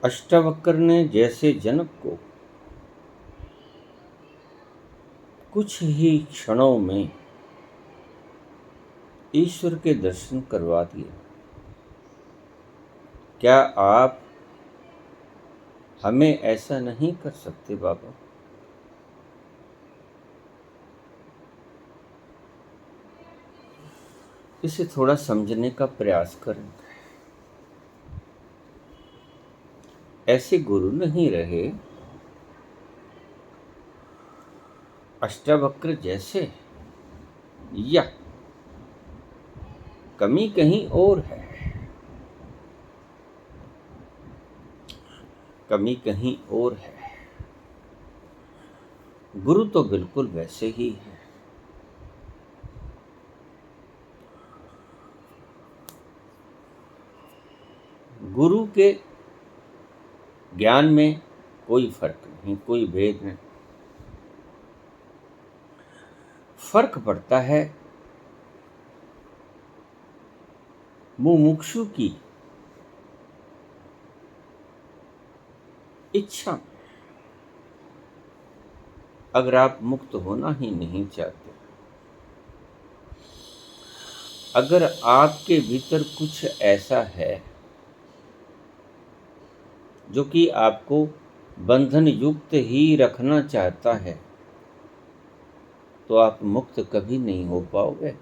अष्टावक्र ने जैसे जनक को कुछ ही क्षणों में ईश्वर के दर्शन करवा दिए, क्या आप हमें ऐसा नहीं कर सकते बाबा? इसे थोड़ा समझने का प्रयास करें। ऐसे गुरु नहीं रहे अष्टावक्र जैसे, या कमी कहीं और है? कमी कहीं और है। गुरु तो बिल्कुल वैसे ही है। गुरु के ज्ञान में कोई फर्क नहीं, कोई भेद नहीं। फर्क पड़ता है मुमुक्षु की इच्छा। अगर आप मुक्त होना ही नहीं चाहते, अगर आपके भीतर कुछ ऐसा है जो कि आपको बंधन युक्त ही रखना चाहता है, तो आप मुक्त कभी नहीं हो पाओगे।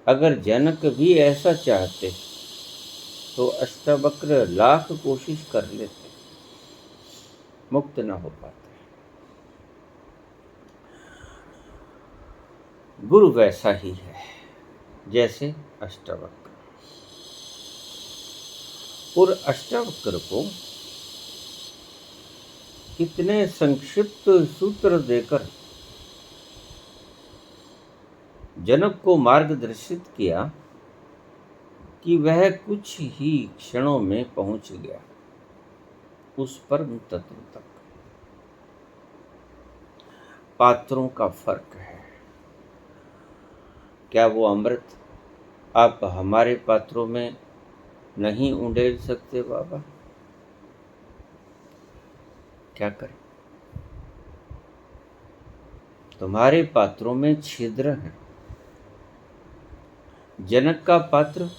अगर जनक भी ऐसा चाहते तो अष्टावक्र लाख कोशिश कर लेते, मुक्त ना हो पाते। गुरु वैसा ही है जैसे अष्टावक्र। और अष्टावक्र को कितने संक्षिप्त सूत्र देकर जनक को मार्गदर्शित किया कि वह कुछ ही क्षणों में पहुंच गया उस परम तत्व तक। पात्रों का फर्क है। क्या वो अमृत आप हमारे पात्रों में नहीं उंडेल सकते बाबा? क्या करें? तुम्हारे पात्रों में छिद्र हैं। जनक का पात्र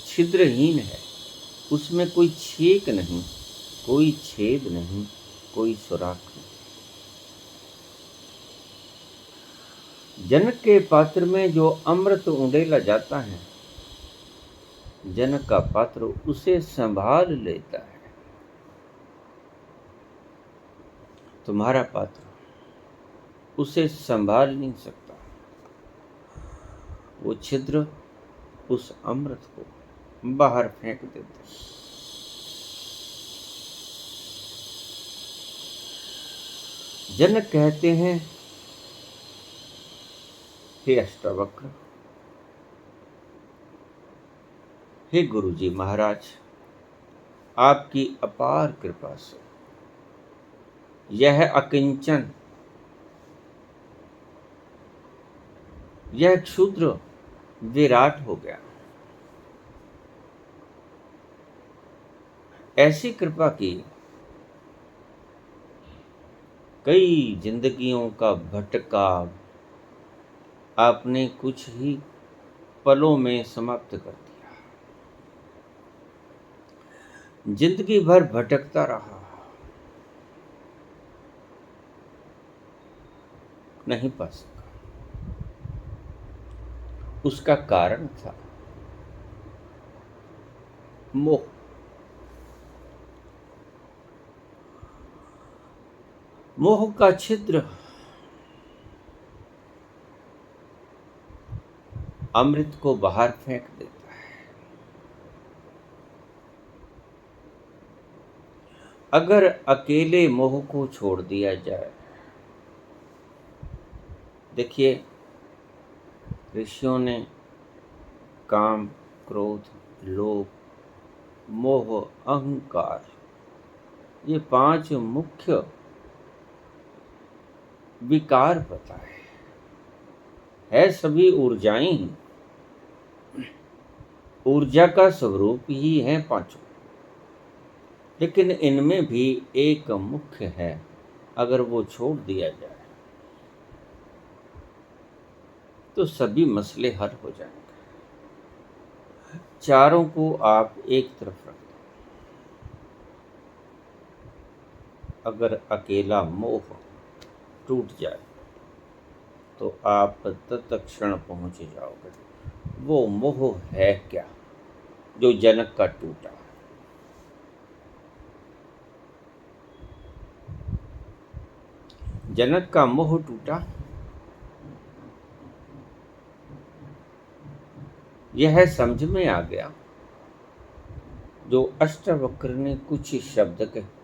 छिद्रहीन है, उसमें कोई छेक नहीं, कोई छेद नहीं, कोई सुराख नहीं। जनक के पात्र में जो अमृत उंडेला जाता है, जनक का पात्र उसे संभाल लेता है। तुम्हारा पात्र उसे संभाल नहीं सकता। वो छिद्र उस अमृत को बाहर फेंक देते। जनक कहते हैं, हे अष्टावक्र, हे गुरुजी महाराज, आपकी अपार कृपा से यह अकिंचन, यह क्षुद्र विराट हो गया। ऐसी कृपा की कई जिंदगियों का भटकाव आपने कुछ ही पलों में समाप्त कर दिया। जिंदगी भर भटकता रहा, नहीं पा सका। उसका कारण था मोह। मोह का छिद्र अमृत को बाहर फेंक देता है। अगर अकेले मोह को छोड़ दिया जाए, देखिए ऋषियों ने काम, क्रोध, लोभ, मोह, अहंकार, ये 5 मुख्य विकार बताए। है सभी ऊर्जाएं ही, ऊर्जा का स्वरूप ही है पांचों। लेकिन इनमें भी एक मुख्य है, अगर वो छोड़ दिया जाए तो सभी मसले हल हो जाएंगे। चारों को आप एक तरफ रख दो। अगर अकेला मोह टूट जाए तो आप तत्क्षण पहुंच जाओगे। वो मोह है क्या जो जनक का टूटा? जनक का मोह टूटा, यह समझ में आ गया जो अष्टावक्र ने कुछ शब्द कहे।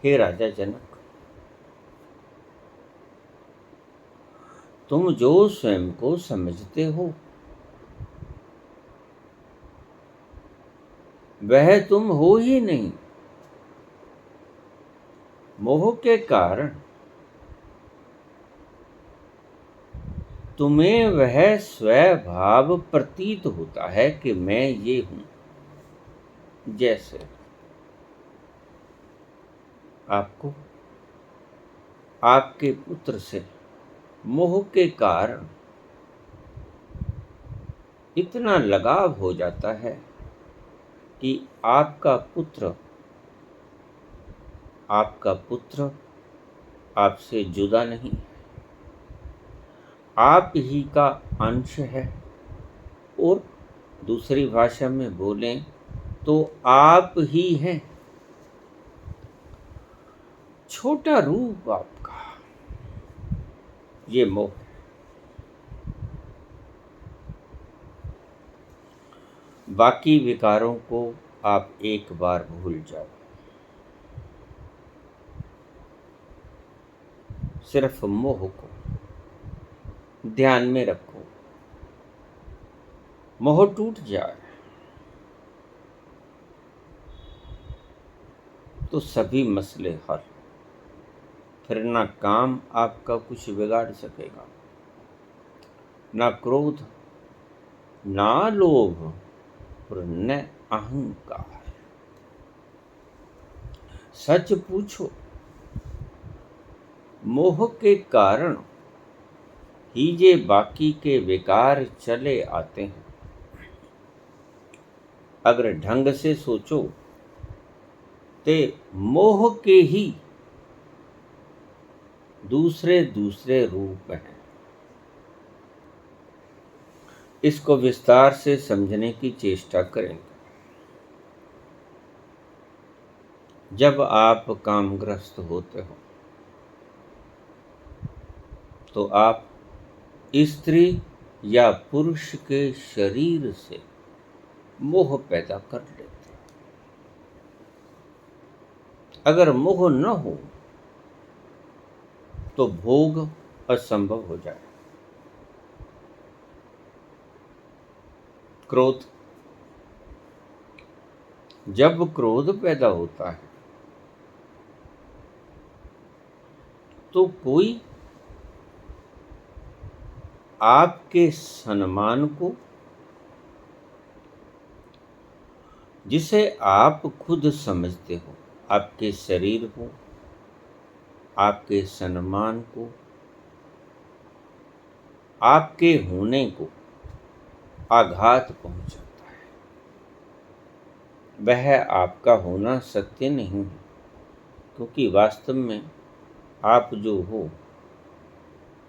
हे राजा जनक, तुम जो स्वयं को समझते हो वह तुम हो ही नहीं। मोह के कारण तुम्हें वह स्वभाव प्रतीत होता है कि मैं ये हूं। जैसे आपको आपके पुत्र से मोह के कारण इतना लगाव हो जाता है कि आपका पुत्र आपसे जुदा नहीं, आप ही का अंश है, और दूसरी भाषा में बोलें तो आप ही हैं। छोटा रूप आपका ये मोह है। बाकी विकारों को आप एक बार भूल जाओ, सिर्फ मोह को ध्यान में रखो। मोह टूट जाए तो सभी मसले हल। फिर ना काम आपका कुछ बिगाड़ सकेगा, ना क्रोध, ना लोभ, और न अहंकार। सच पूछो, मोह के कारण ही ये बाकी के विकार चले आते हैं। अगर ढंग से सोचो ते मोह के ही दूसरे दूसरे रूप हैं। इसको विस्तार से समझने की चेष्टा करेंगे। जब आप कामग्रस्त होते हो तो आप स्त्री या पुरुष के शरीर से मोह पैदा कर लेते हैं। अगर मोह न हो तो भोग असंभव हो जाए। क्रोध, जब क्रोध पैदा होता है तो कोई आपके सम्मान को, जिसे आप खुद समझते हो, आपके शरीर को, आपके सम्मान को, आपके होने को आघात पहुंचाता है। वह आपका होना सत्य नहीं है, क्योंकि वास्तव में आप जो हो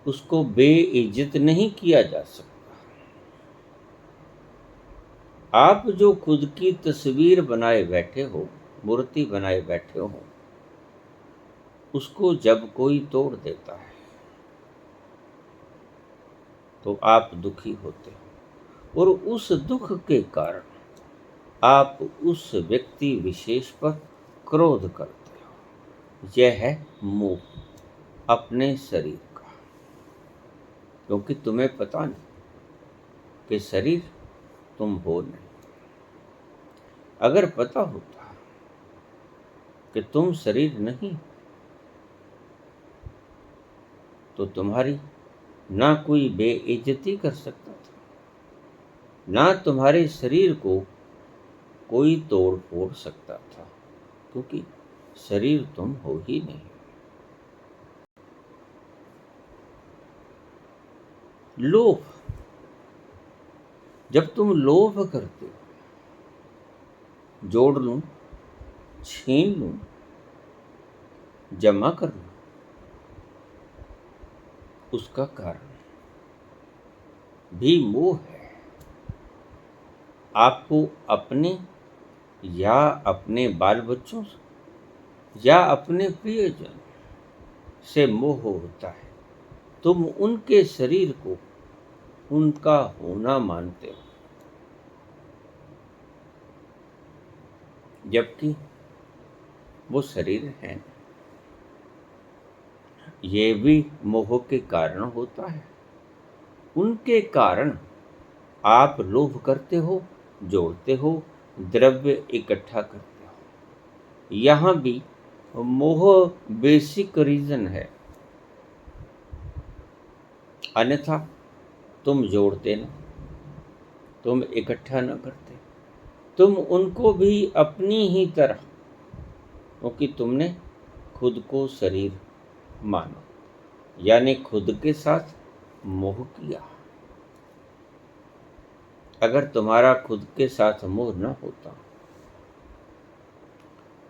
उसको बेइज्जत नहीं किया जा सकता। आप जो खुद की तस्वीर बनाए बैठे हो, मूर्ति बनाए बैठे हो, उसको जब कोई तोड़ देता है तो आप दुखी होते हो, और उस दुख के कारण आप उस व्यक्ति विशेष पर क्रोध करते हो। यह है मोह अपने शरीर का, क्योंकि तुम्हें पता नहीं कि शरीर तुम हो नहीं। अगर पता होता कि तुम शरीर नहीं तो तुम्हारी ना कोई बेइज्जती कर सकता था, ना तुम्हारे शरीर को कोई तोड़ फोड़ सकता था, क्योंकि शरीर तुम हो ही नहीं। लोभ, जब तुम लोभ करते हो, जोड़ लूं, छीन लूं, जमा कर लूं, उसका कारण भी मोह है। आपको अपने या अपने बाल बच्चों से या अपने प्रियजन से मोह होता है। तुम उनके शरीर को उनका होना मानते हो, जबकि वो शरीर है। ये भी मोह के कारण होता है। उनके कारण आप लोभ करते हो, जोड़ते हो, द्रव्य इकट्ठा करते हो। यहाँ भी मोह बेसिक रीजन है, अन्यथा तुम जोड़ते ना, तुम इकट्ठा न करते, तुम उनको भी अपनी ही तरह, क्योंकि तुमने खुद को शरीर माना, यानी खुद के साथ मोह किया। अगर तुम्हारा खुद के साथ मोह न होता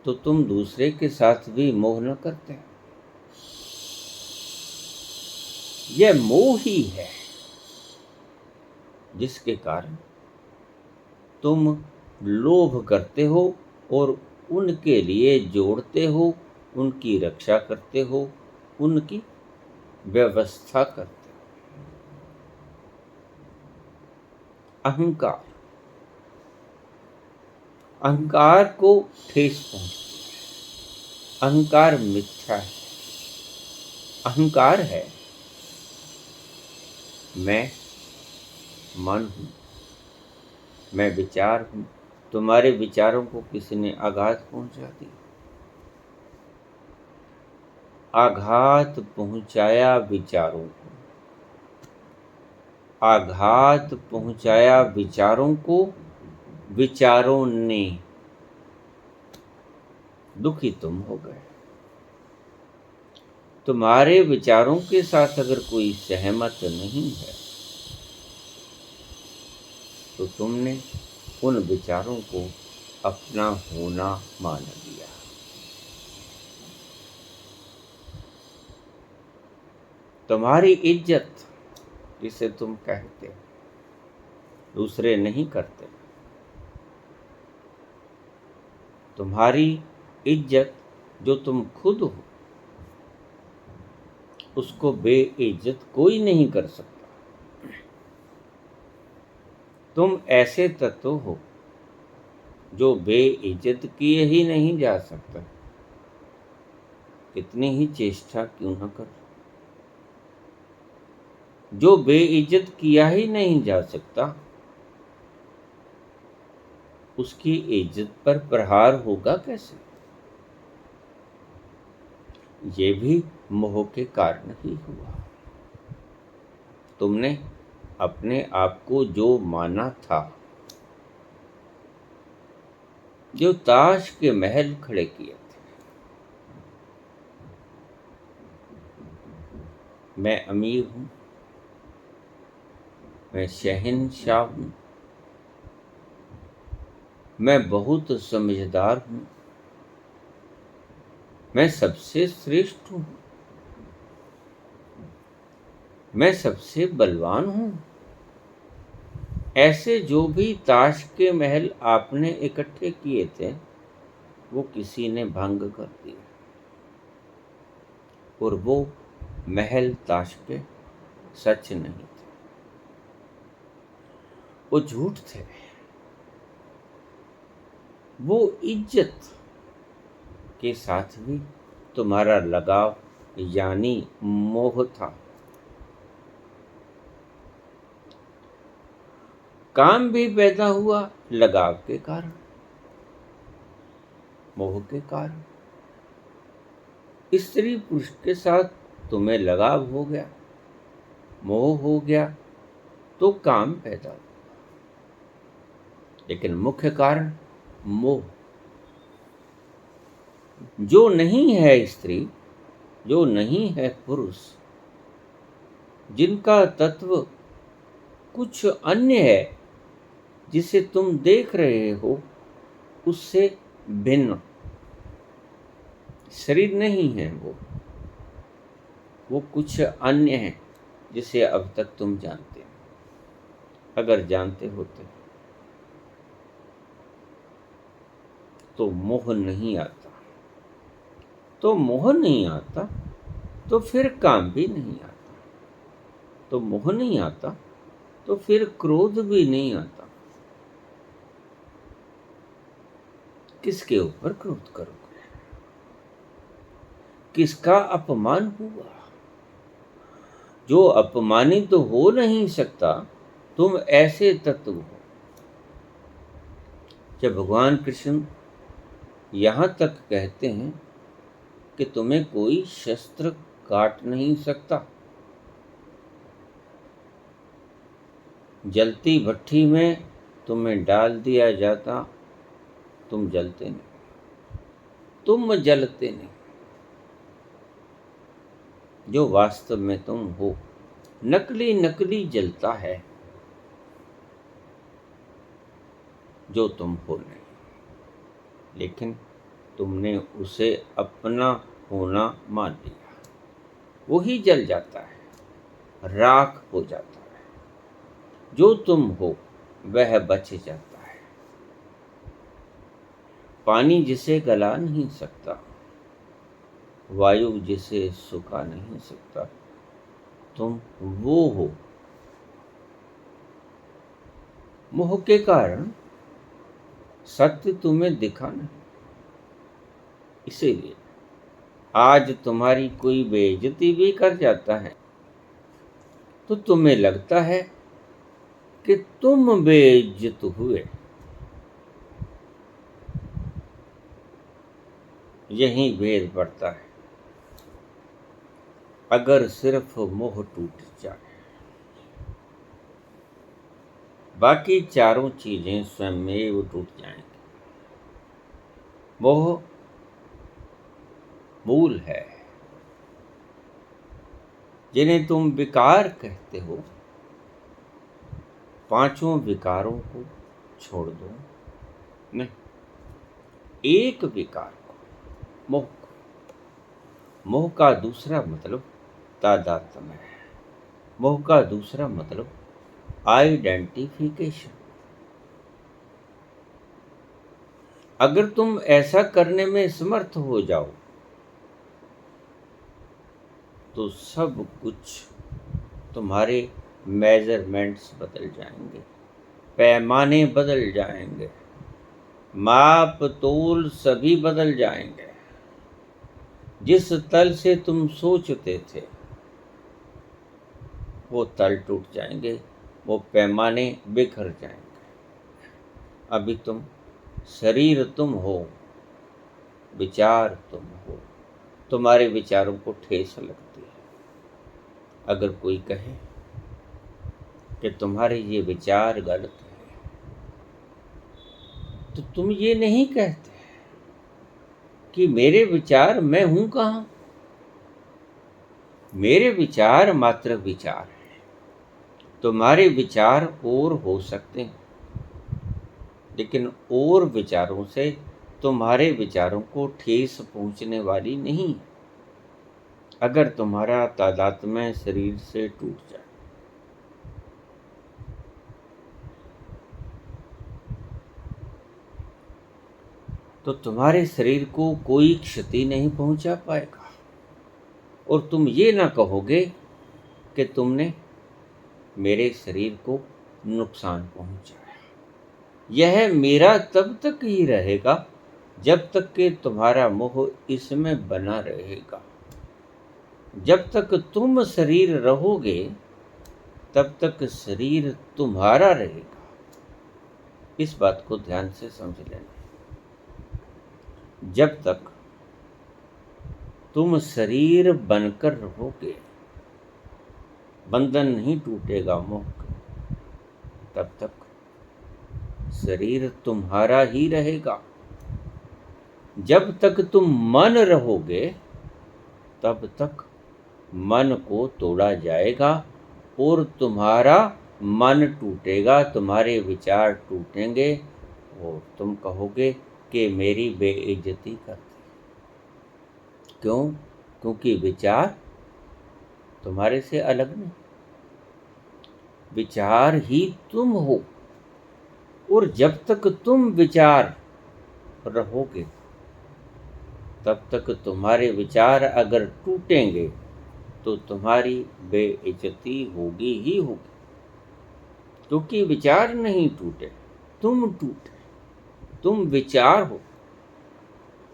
तो तुम दूसरे के साथ भी मोह न करते। यह मोह ही है जिसके कारण तुम लोभ करते हो और उनके लिए जोड़ते हो, उनकी रक्षा करते हो, उनकी व्यवस्था करते हो। अहंकार, अहंकार को ठेस पहुंचती है। अहंकार मिथ्या है। अहंकार है मैं मन हूं, मैं विचार हूं। तुम्हारे विचारों को किसी ने आघात पहुंचा दिया, आघात पहुंचाया विचारों को, आघात पहुंचाया विचारों को, विचारों ने, दुखी तुम हो गए। तुम्हारे विचारों के साथ अगर कोई सहमत नहीं है तो तुमने उन विचारों को अपना होना मान लिया। तुम्हारी इज्जत जिसे तुम कहते हो, दूसरे नहीं करते। तुम्हारी इज्जत जो तुम खुद हो, उसको बेइज्जत कोई नहीं कर सकता। तुम ऐसे तत्व हो जो बेइज्जत किए ही नहीं जा सकता, कितनी ही चेष्टा क्यों न कर। जो बेइज्जत किया ही नहीं जा सकता, उसकी इज्जत पर प्रहार होगा कैसे? ये भी मोह के कारण ही हुआ। तुमने अपने आप को जो माना था, जो ताश के महल खड़े किए थे, मैं अमीर हूं, मैं शहंशाह हूं, मैं बहुत समझदार हूं, मैं सबसे श्रेष्ठ हूं, मैं सबसे बलवान हूं। ऐसे जो भी ताश के महल आपने इकट्ठे किए थे, वो किसी ने भंग कर दिए, और वो महल ताश के सच नहीं थे, वो झूठ थे। वो इज्जत के साथ भी तुम्हारा लगाव यानी मोह था। काम भी पैदा हुआ लगाव के कारण, मोह के कारण। स्त्री पुरुष के साथ तुम्हें लगाव हो गया, मोह हो गया, तो काम पैदा हुआ। लेकिन मुख्य कारण मोह। जो नहीं है स्त्री, जो नहीं है पुरुष, जिनका तत्व कुछ अन्य है जिसे तुम देख रहे हो, उससे भिन्न शरीर नहीं है वो कुछ अन्य है जिसे अब तक तुम जानते हो। अगर जानते होते तो मोह नहीं आता, तो मोह नहीं आता तो फिर काम भी नहीं आता, तो मोह नहीं आता तो फिर क्रोध भी नहीं आता। किसके ऊपर क्रोध करोगे? किसका अपमान हुआ? जो अपमानित तो हो नहीं सकता, तुम ऐसे तत्व हो। जब भगवान कृष्ण यहाँ तक कहते हैं कि तुम्हें कोई शस्त्र काट नहीं सकता, जलती भट्ठी में तुम्हें डाल दिया जाता, तुम जलते नहीं, तुम जलते नहीं। जो वास्तव में तुम हो, नकली नकली जलता है, जो तुम हो नहीं, लेकिन तुमने उसे अपना होना मान लिया। वही जल जाता है, राख हो जाता है। जो तुम हो वह बच जाता है। पानी जिसे गला नहीं सकता, वायु जिसे सुखा नहीं सकता, तुम वो हो। मोह के कारण सत्य तुम्हें दिखा नहीं, इसीलिए आज तुम्हारी कोई बेइज्जती भी कर जाता है तो तुम्हें लगता है कि तुम बेइज्जत हुए। यही भेद पड़ता है। अगर सिर्फ मोह टूट जाए, बाकी चारों चीजें स्वयं टूट जाएंगी। मोह मूल है, जिन्हें तुम विकार कहते हो। पांचों विकारों को छोड़ दो, नहीं, एक विकार को, मोह को। मोह का दूसरा मतलब तादात्म्य है। मोह का दूसरा मतलब आइडेंटिफिकेशन। अगर तुम ऐसा करने में समर्थ हो जाओ तो सब कुछ, तुम्हारे मेजरमेंट्स बदल जाएंगे, पैमाने बदल जाएंगे, माप तोल सभी बदल जाएंगे। जिस तल से तुम सोचते थे वो तल टूट जाएंगे, वो पैमाने बिखर जाएंगे। अभी तुम शरीर तुम हो, विचार तुम हो। तुम्हारे विचारों को ठेस लगती है। अगर कोई कहे कि तुम्हारे ये विचार गलत है, तो तुम ये नहीं कहते कि मेरे विचार मैं हूं कहां। मेरे विचार मात्र विचार है। तुम्हारे विचार और हो सकते हैं, लेकिन और विचारों से तुम्हारे विचारों को ठेस पहुंचने वाली नहीं। अगर तुम्हारा तादात्म्य शरीर से टूट जाए, तो तुम्हारे शरीर को कोई क्षति नहीं पहुंचा पाएगा। और तुम ये ना कहोगे कि तुमने मेरे शरीर को नुकसान पहुंचाया। यह मेरा तब तक ही रहेगा जब तक कि तुम्हारा मोह इसमें बना रहेगा। जब तक तुम शरीर रहोगे तब तक शरीर तुम्हारा रहेगा। इस बात को ध्यान से समझ लेना। जब तक तुम शरीर बनकर रहोगे, बंधन नहीं टूटेगा मोह का, तब तक शरीर तुम्हारा ही रहेगा। जब तक तुम मन रहोगे तब तक मन को तोड़ा जाएगा और तुम्हारा मन टूटेगा, तुम्हारे विचार टूटेंगे और तुम कहोगे कि मेरी बेइज्जती करती। क्यों? क्योंकि विचार तुम्हारे से अलग नहीं, विचार ही तुम हो। और जब तक तुम विचार रहोगे तब तक तुम्हारे विचार अगर टूटेंगे तो तुम्हारी बेइज्जती होगी ही होगी, क्योंकि विचार नहीं टूटे, तुम टूटे, तुम विचार हो।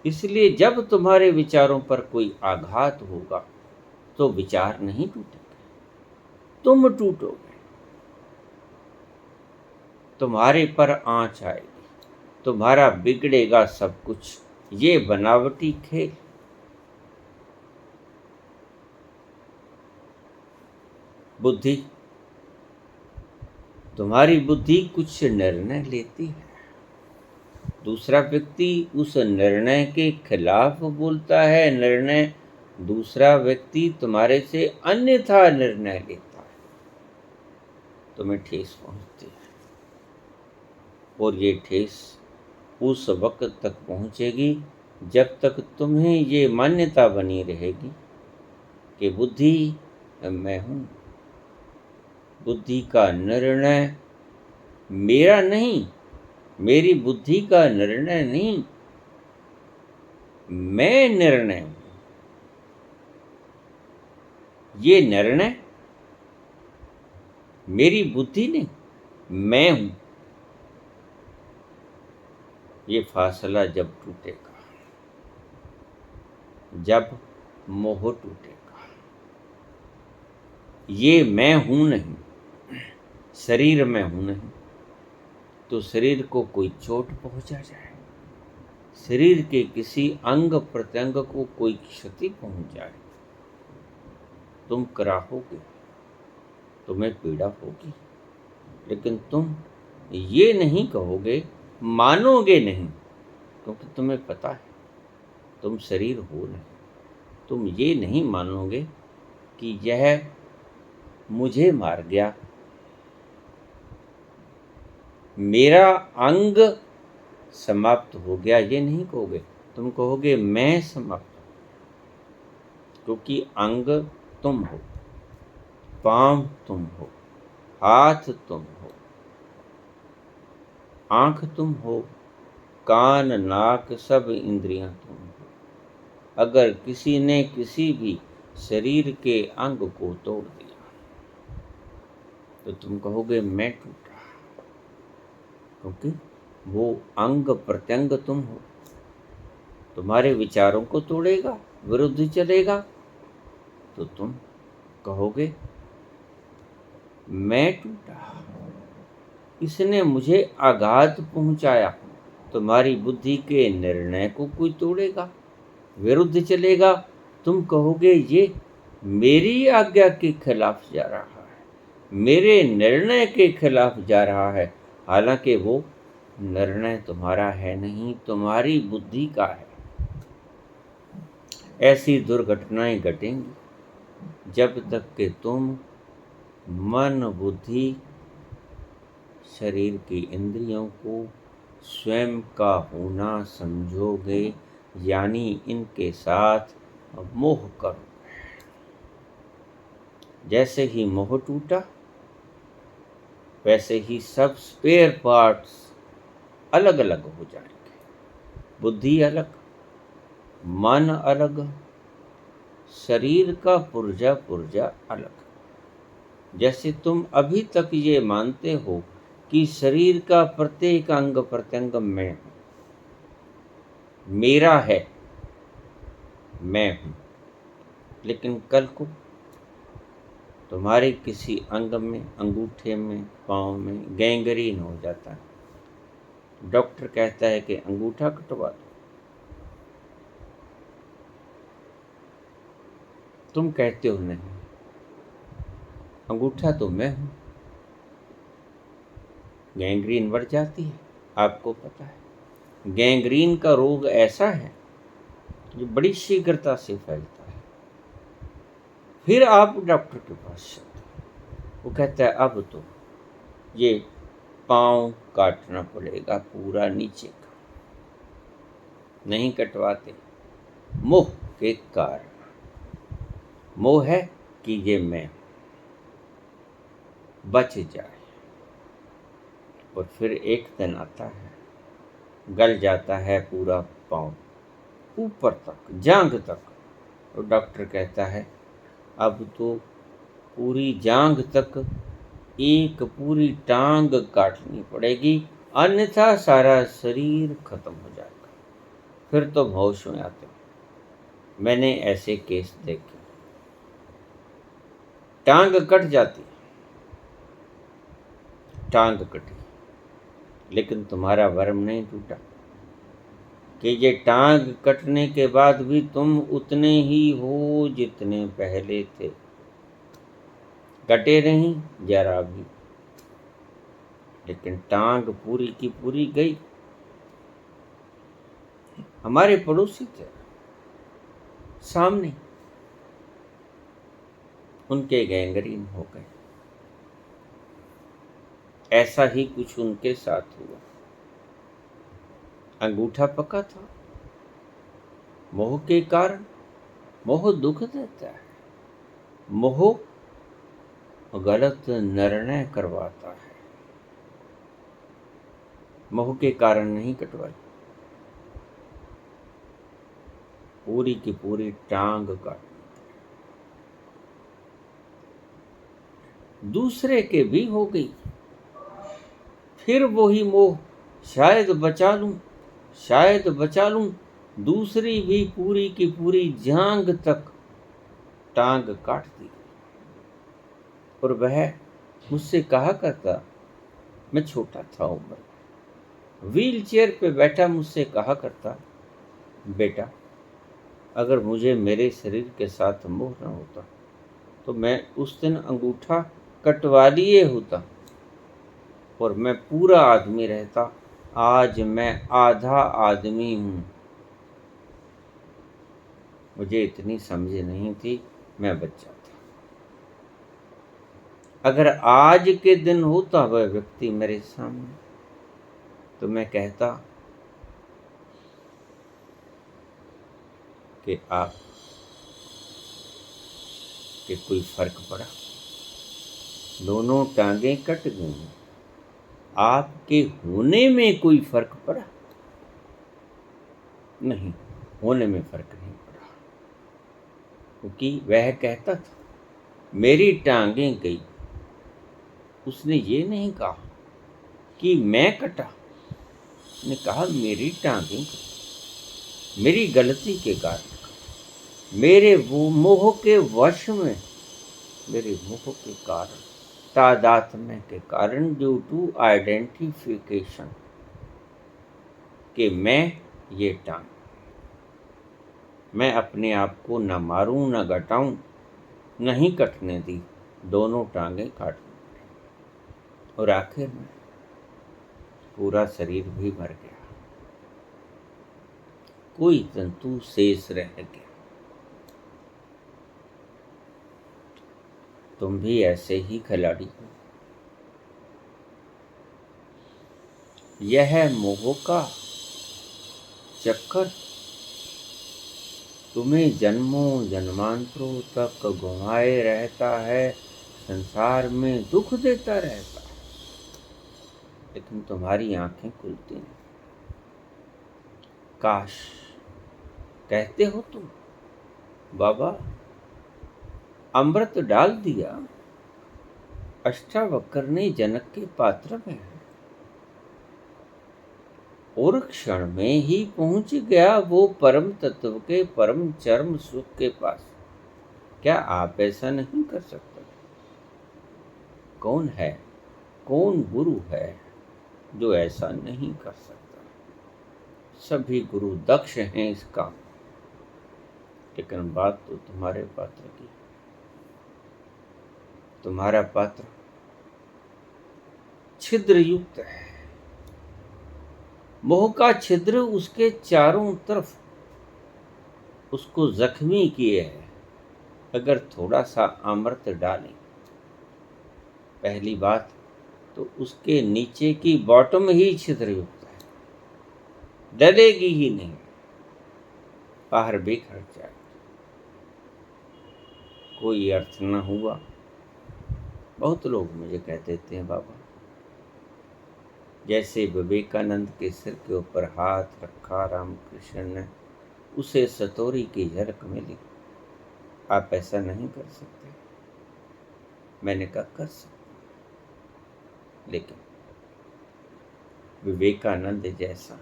इसलिए जब तुम्हारे विचारों पर कोई आघात होगा तो विचार नहीं टूटेंगे, तुम टूटोगे, तुम्हारे पर आँच आएगी, तुम्हारा बिगड़ेगा सब कुछ। ये बनावटी खेल। बुद्धि, तुम्हारी बुद्धि कुछ निर्णय लेती है, दूसरा व्यक्ति उस निर्णय के खिलाफ बोलता है, दूसरा व्यक्ति तुम्हारे से अन्यथा निर्णय लेता है, तुम्हें ठेस पहुंचती है। और ये ठेस उस वक्त तक पहुंचेगी जब तक तुम्हें ये मान्यता बनी रहेगी कि बुद्धि मैं हूँ, बुद्धि का निर्णय मेरा नहीं, मेरी बुद्धि का निर्णय नहीं, मैं निर्णय हूँ। ये निर्णय मेरी बुद्धि नहीं, मैं हूँ। ये फासला जब टूटेगा, जब मोह टूटेगा, ये मैं हूं नहीं, शरीर में हूं नहीं, तो शरीर को कोई चोट पहुंचा जाए, शरीर के किसी अंग प्रत्यंग को कोई क्षति पहुंच जाए, तुम कराहोगे, तुम्हें पीड़ा होगी, लेकिन तुम ये नहीं कहोगे, मानोगे नहीं, क्योंकि तुम्हें पता है तुम शरीर हो नहीं। तुम ये नहीं मानोगे कि यह मुझे मार गया, मेरा अंग समाप्त हो गया, ये नहीं कहोगे। तुम कहोगे मैं समाप्त हूं, क्योंकि अंग तुम हो, पांव तुम हो, हाथ तुम हो, आंख तुम हो, कान नाक सब इंद्रियां तुम हो। अगर किसी ने किसी भी शरीर के अंग को तोड़ दिया तो तुम कहोगे मैं टूटा, क्योंकि वो अंग प्रत्यंग तुम हो। तुम्हारे विचारों को तोड़ेगा, विरुद्ध चलेगा, तो तुम कहोगे मैं टूटा, इसने मुझे आघात पहुंचाया। तुम्हारी बुद्धि के निर्णय को कोई तोड़ेगा, विरुद्ध चलेगा, तुम कहोगे ये मेरी आज्ञा के खिलाफ जा रहा है, मेरे निर्णय के खिलाफ जा रहा है, हालांकि वो निर्णय तुम्हारा है नहीं, तुम्हारी बुद्धि का है। ऐसी दुर्घटनाएं घटेंगी जब तक कि तुम मन बुद्धि शरीर की इंद्रियों को स्वयं का होना समझोगे, यानी इनके साथ मोह करो। जैसे ही मोह टूटा वैसे ही सब स्पेयर पार्ट्स अलग अलग हो जाएंगे। बुद्धि अलग, मन अलग, शरीर का पुर्जा पुर्जा अलग। जैसे तुम अभी तक ये मानते हो कि शरीर का प्रत्येक अंग प्रत्यंग मैं हूं, मेरा है, मैं हूं, लेकिन कल को तुम्हारे किसी अंग में, अंगूठे में, पाँव में गैंग्रीन हो जाता है, डॉक्टर कहता है कि अंगूठा कटवा दो, तुम कहते हो नहीं, अंगूठा तो मैं हूं। गैंग्रीन बढ़ जाती है, आपको पता है गैंग्रीन का रोग ऐसा है जो बड़ी शीघ्रता से फैलता है। फिर आप डॉक्टर के पास जाते हैं, वो कहता है अब तो ये पाँव काटना पड़ेगा पूरा नीचे का, नहीं कटवाते मोह के कारण। मोह है कि ये मैं बच जाए, और फिर एक दिन आता है गल जाता है पूरा पाँव ऊपर तक, जांघ तक। तो डॉक्टर कहता है अब तो पूरी जांघ तक एक पूरी टांग काटनी पड़ेगी, अन्यथा सारा शरीर खत्म हो जाएगा। फिर तो होश में आते। मैंने ऐसे केस देखे, टांग कट जाती, टांग कटी, लेकिन तुम्हारा वर्म नहीं टूटा कि ये टांग कटने के बाद भी तुम उतने ही हो जितने पहले थे, कटे नहीं जरा भी, लेकिन टांग पूरी की पूरी गई। हमारे पड़ोसी थे सामने, उनके गैंग्रीन हो गए। ऐसा ही कुछ उनके साथ हुआ। अंगूठा पका था, मोह के कारण। मोह दुख देता है, मोह गलत निर्णय करवाता है। मोह के कारण नहीं कटवाई, पूरी की पूरी टांग काट। दूसरे के भी हो गई, फिर वही मोह, शायद बचा लूं, शायद बचा लूं। दूसरी भी पूरी की पूरी जांघ तक टांग काट दी। और वह मुझसे कहा करता, मैं छोटा था उम्र, व्हील चेयर पे बैठा मुझसे कहा करता, बेटा अगर मुझे मेरे शरीर के साथ मोह न होता तो मैं उस दिन अंगूठा कटवा लिए होता और मैं पूरा आदमी रहता। आज मैं आधा आदमी हूं। मुझे इतनी समझ नहीं थी, मैं बच्चा था। अगर आज के दिन होता वह व्यक्ति मेरे सामने तो मैं कहता कि आप के कोई फर्क पड़ा, दोनों टांगें कट गई, आपके होने में कोई फर्क पड़ा? नहीं, होने में फर्क नहीं पड़ा, क्योंकि वह कहता था मेरी टांगें गई। उसने ये नहीं कहा कि मैं कटा, उसने कहा मेरी टांगें कटी, मेरी गलती के कारण, मेरे वो मोह के वश में, मेरे मोह के कारण, तादात्म्य के कारण, ड्यू टू आइडेंटिफिकेशन कि मैं ये टांग, मैं अपने आप को न मारूं न घटाऊं, नहीं कटने दी, दोनों टांगें काट दी और आखिर में पूरा शरीर भी मर गया, कोई तंतु शेष रह गया। तुम भी ऐसे ही खिलाड़ी हो। यह मोह का चक्कर तुम्हें जन्मों जन्मांतरों तक घुमाए रहता है, संसार में दुख देता रहता है, लेकिन तुम्हारी आंखें खुलती नहीं। काश कहते हो तुम, बाबा अमृत डाल दिया, अष्टावक्र ने जनक के पात्र में, और क्षण में ही पहुंच गया वो परम तत्व के परम चरम सुख के पास। क्या आप ऐसा नहीं कर सकते? कौन है, कौन गुरु है जो ऐसा नहीं कर सकता? सभी गुरु दक्ष हैं इस काम, लेकिन बात तो तुम्हारे पात्र की। तुम्हारा पात्र छिद्र युक्त है, मोह का छिद्र उसके चारों तरफ उसको जख्मी किए है। अगर थोड़ा सा अमृत डालें, पहली बात तो उसके नीचे की बॉटम ही छिद्रयुक्त है, डलेगी ही नहीं, बाहर बिखर जाए, कोई अर्थ न हुआ। बहुत लोग मुझे कह देते हैं, बाबा जैसे विवेकानंद के सिर के ऊपर हाथ रखा रामकृष्ण ने, उसे सतोरी की झलक मिली, आप ऐसा नहीं कर सकते। मैंने कहा कर सकते, लेकिन विवेकानंद जैसा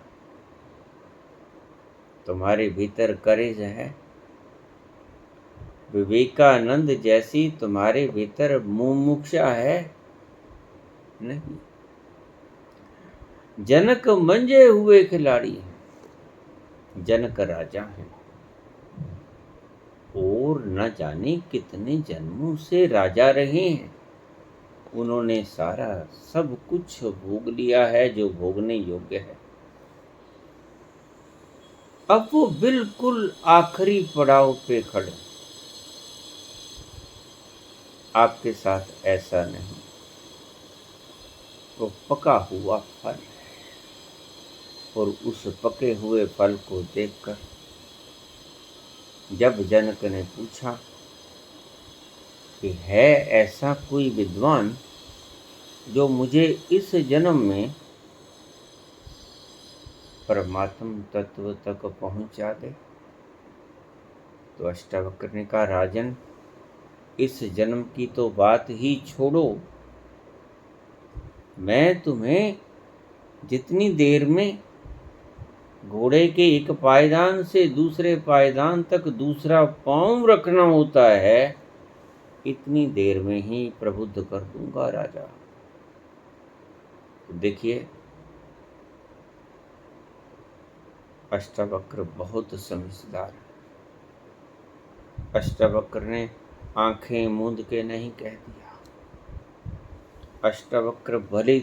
तुम्हारे भीतर करेज है, विवेकानंद जैसी तुम्हारे भीतर मुमुक्षा है नहीं। जनक मंजे हुए खिलाड़ी हैं, जनक राजा हैं, और न जाने कितने जन्मों से राजा रहे हैं। उन्होंने सारा सब कुछ भोग लिया है जो भोगने योग्य है। अब वो बिल्कुल आखिरी पड़ाव पे खड़े। आपके साथ ऐसा नहीं, वो पका हुआ फल है, और उस पके हुए फल को देखकर जब जनक ने पूछा कि है ऐसा कोई विद्वान जो मुझे इस जन्म में परमात्म तत्व तक पहुंचा दे, तो अष्टावक्र ने कहा, राजन इस जन्म की तो बात ही छोड़ो, मैं तुम्हें जितनी देर में घोड़े के एक पायदान से दूसरे पायदान तक दूसरा पांव रखना होता है, इतनी देर में ही प्रबुद्ध कर दूंगा राजा। तो देखिए, अष्टावक्र बहुत समझदार है। अष्टावक्र ने आंखें मूंद के नहीं कह दिया। अष्टावक्र भली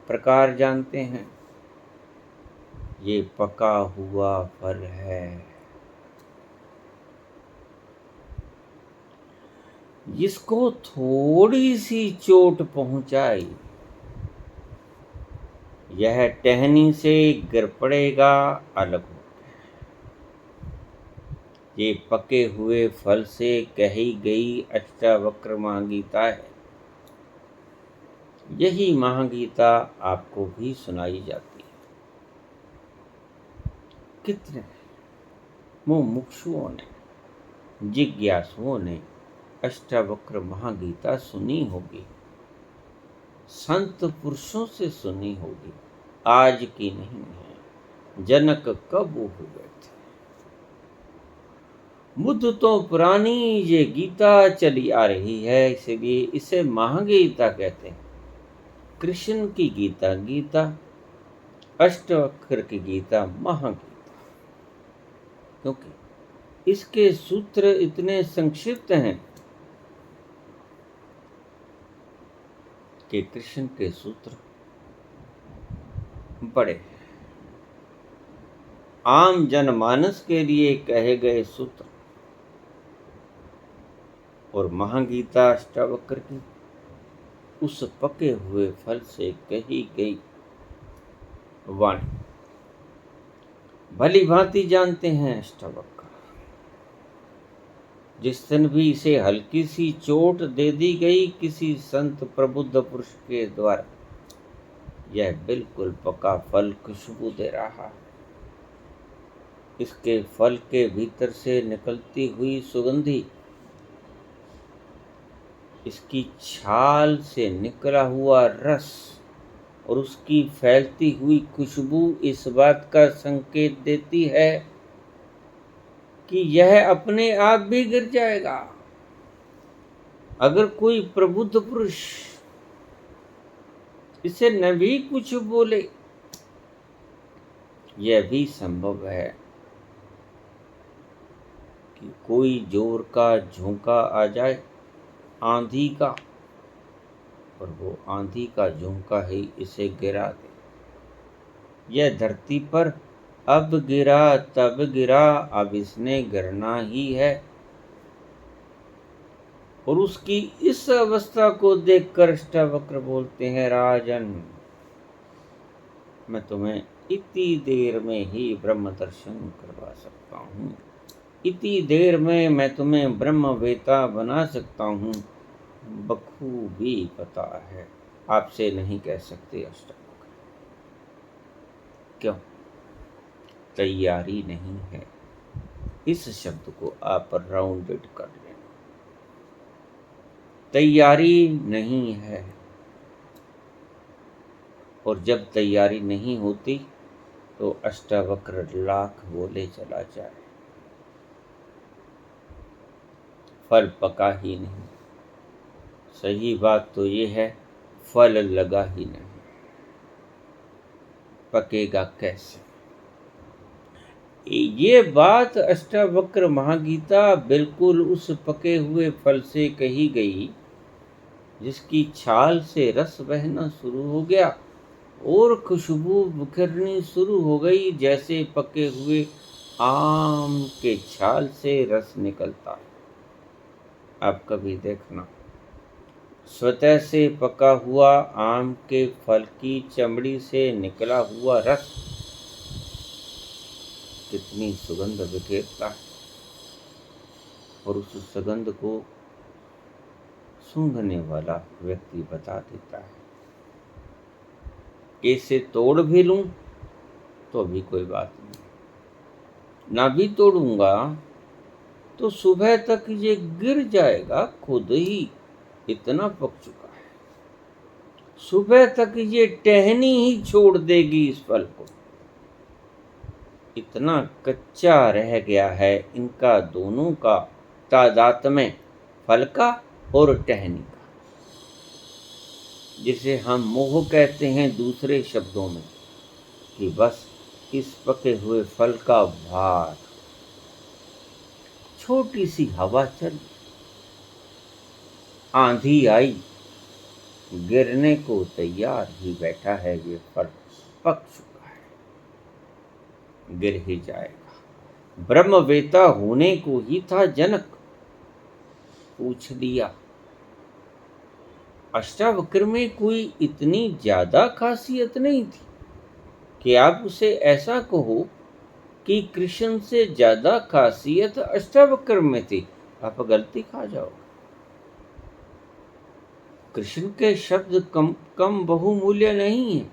प्रकार जानते हैं ये पका हुआ फल है, जिसको थोड़ी सी चोट पहुंचाई यह टहनी से गिर पड़ेगा अलग हो। ये पके हुए फल से कही गई अष्टावक्र महागीता है। यही महागीता आपको भी सुनाई जाती है। कितने मुमुक्षुओं ने, जिज्ञासुओं ने अष्टावक्र महागीता सुनी होगी, संत पुरुषों से सुनी होगी, आज की नहीं है। जनक कब हुए थे? बुद्ध तो पुरानी ये गीता चली आ रही है, इसलिए इसे महागीता कहते हैं। कृष्ण की गीता गीता, अष्टावक्र की गीता महागीता, क्योंकि इसके सूत्र इतने संक्षिप्त हैं कि कृष्ण के सूत्र बड़े, आम जनमानस के लिए कहे गए सूत्र, और महागीता अष्टावक्र की उस पके हुए फल से कही गई वाणी भली भांति जानते हैं अष्टावक्र। जिस दिन भी इसे हल्की सी चोट दे दी गई किसी संत प्रबुद्ध पुरुष के द्वारा, यह बिल्कुल पका फल खुशबू दे रहा है। इसके फल के भीतर से निकलती हुई सुगंधी, इसकी छाल से निकला हुआ रस और उसकी फैलती हुई खुशबू इस बात का संकेत देती है कि यह अपने आप भी गिर जाएगा। अगर कोई प्रबुद्ध पुरुष इसे न भी कुछ बोले, यह भी संभव है कि कोई जोर का झोंका आ जाए, आंधी का, और वो आंधी का झोंका ही इसे गिरा दे। यह धरती पर अब गिरा तब गिरा, अब इसने गिरना ही है। और उसकी इस अवस्था को देखकर अष्टावक्र बोलते हैं, राजन, मैं तुम्हें इतनी देर में ही ब्रह्म दर्शन करवा सकता हूँ, इतनी देर में मैं तुम्हें ब्रह्मवेता बना सकता हूँ, बखूबी पता है। आपसे नहीं कह सकते अष्टावक्र। क्यों? तैयारी नहीं है। इस शब्द को आप राउंडेड कर लेना, तैयारी नहीं है। और जब तैयारी नहीं होती तो अष्टावक्र लाख बोले चला जाए, फल पका ही नहीं। सही बात तो ये है, फल लगा ही नहीं, पकेगा कैसे? ये बात अष्टावक्र महागीता बिल्कुल उस पके हुए फल से कही गई जिसकी छाल से रस बहना शुरू हो गया और खुशबू बिखरनी शुरू हो गई, जैसे पके हुए आम के छाल से रस निकलता है। आप कभी देखना, स्वतः से पका हुआ आम के फल की चमड़ी से निकला हुआ रस कितनी सुगंध बिखेरता है, और उस सुगंध को सूंघने वाला व्यक्ति बता देता है कि इसे तोड़ भी लूं तो भी कोई बात नहीं, ना भी तोड़ूंगा तो सुबह तक ये गिर जाएगा खुद ही, इतना पक चुका है। सुबह तक ये टहनी ही छोड़ देगी इस फल को, इतना कच्चा रह गया है इनका दोनों का तादात्म्य, फल का और टहनी का, जिसे हम मोह कहते हैं दूसरे शब्दों में, कि बस इस पके हुए फल का भार, छोटी सी हवा चली, आंधी आई, गिरने को तैयार ही बैठा है, ये फल पक चुका है, गिर ही जाएगा। ब्रह्मवेता होने को ही था जनक, पूछ लिया। अष्टावक्र में कोई इतनी ज्यादा खासियत नहीं थी कि आप उसे ऐसा कहो कि कृष्ण से ज्यादा खासियत अष्टावक्र में थी, आप गलती खा जाओगे। कृष्ण के शब्द कम बहुमूल्य नहीं है,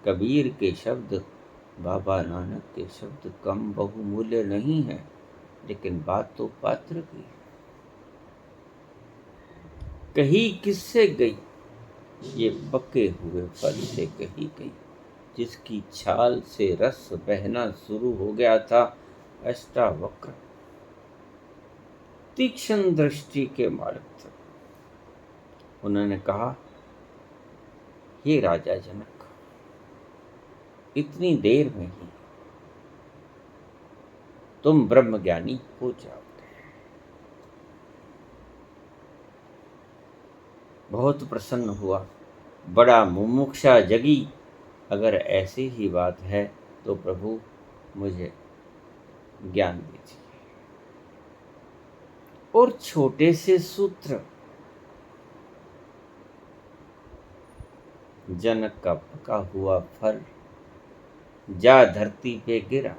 कबीर के शब्द, बाबा नानक के शब्द कम बहुमूल्य नहीं है, लेकिन बात तो पात्र की है। कही किससे गई? ये पके हुए फल से कही गई, जिसकी छाल से रस बहना शुरू हो गया था। अष्टावक्र तीक्ष्ण दृष्टि के मालिक थे। उन्होंने कहा, हे राजा जनक, इतनी देर में ही तुम ब्रह्मज्ञानी हो जाओगे। बहुत प्रसन्न हुआ, बड़ा मुमुक्षा जगी। अगर ऐसी ही बात है तो प्रभु मुझे ज्ञान दीजिए। और छोटे से सूत्र, जनक का पका हुआ फल जा धरती पे गिरा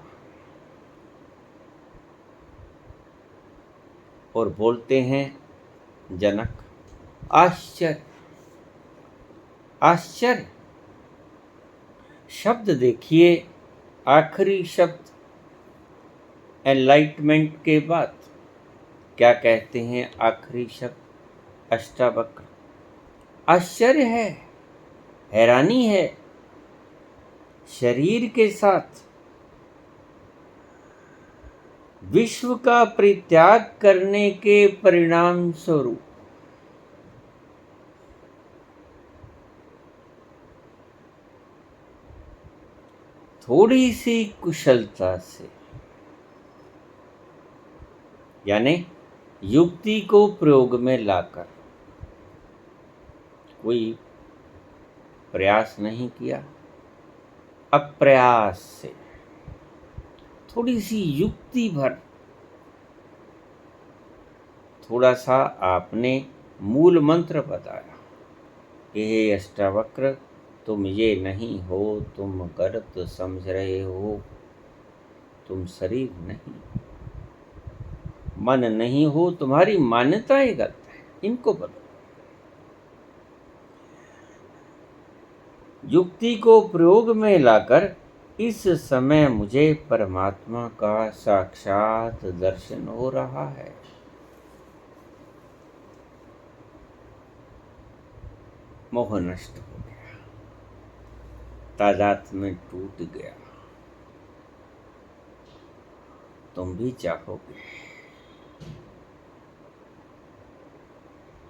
और बोलते हैं जनक, आश्चर्य आश्चर्य। शब्द देखिए, आखिरी शब्द एनलाइटमेंट के बाद क्या कहते हैं? आखिरी शब्द अष्टावक्र, आश्चर्य है, हैरानी है, शरीर के साथ विश्व का परित्याग करने के परिणाम स्वरूप थोड़ी सी कुशलता से, यानी युक्ति को प्रयोग में लाकर, कोई प्रयास नहीं किया, अप्रयास से, थोड़ी सी युक्ति भर, थोड़ा सा आपने मूल मंत्र बताया कि हे अष्टावक्र, तुम ये नहीं हो, तुम गलत समझ रहे हो, तुम शरीर नहीं, मन नहीं हो, तुम्हारी मान्यताएं गलत है, इनको बदलो। युक्ति को प्रयोग में लाकर इस समय मुझे परमात्मा का साक्षात दर्शन हो रहा है। मोह नष्ट हो गया, तादात्म्य टूट गया। तुम भी चाहोगे।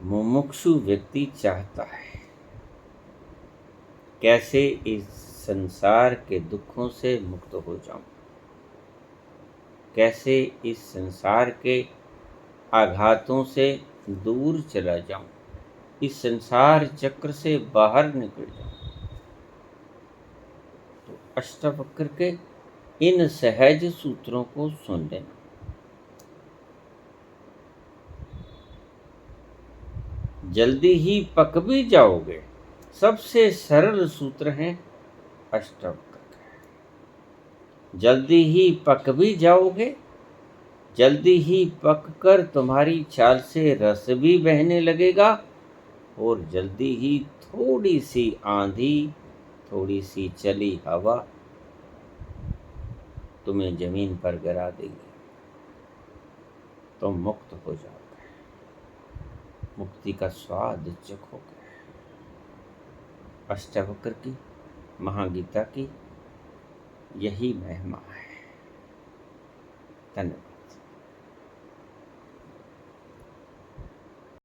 मुमुक्षु व्यक्ति चाहता है कैसे इस संसार के दुखों से मुक्त हो जाऊं, कैसे इस संसार के आघातों से दूर चला जाऊं, इस संसार चक्र से बाहर निकल जाऊं। तो अष्टावक्र के इन सहज सूत्रों को सुन लेना। जल्दी ही पक भी जाओगे। सबसे सरल सूत्र हैं अष्टावक्र के। जल्दी ही पक भी जाओगे, जल्दी ही पककर तुम्हारी चाल से रस भी बहने लगेगा, और जल्दी ही थोड़ी सी आंधी, थोड़ी सी चली हवा तुम्हें जमीन पर गिरा देगी। तुम मुक्त हो जाओगे, मुक्ति का स्वाद चखोगे। अष्टावक्र की, महागीता की यही महिमा है। धन्यवाद।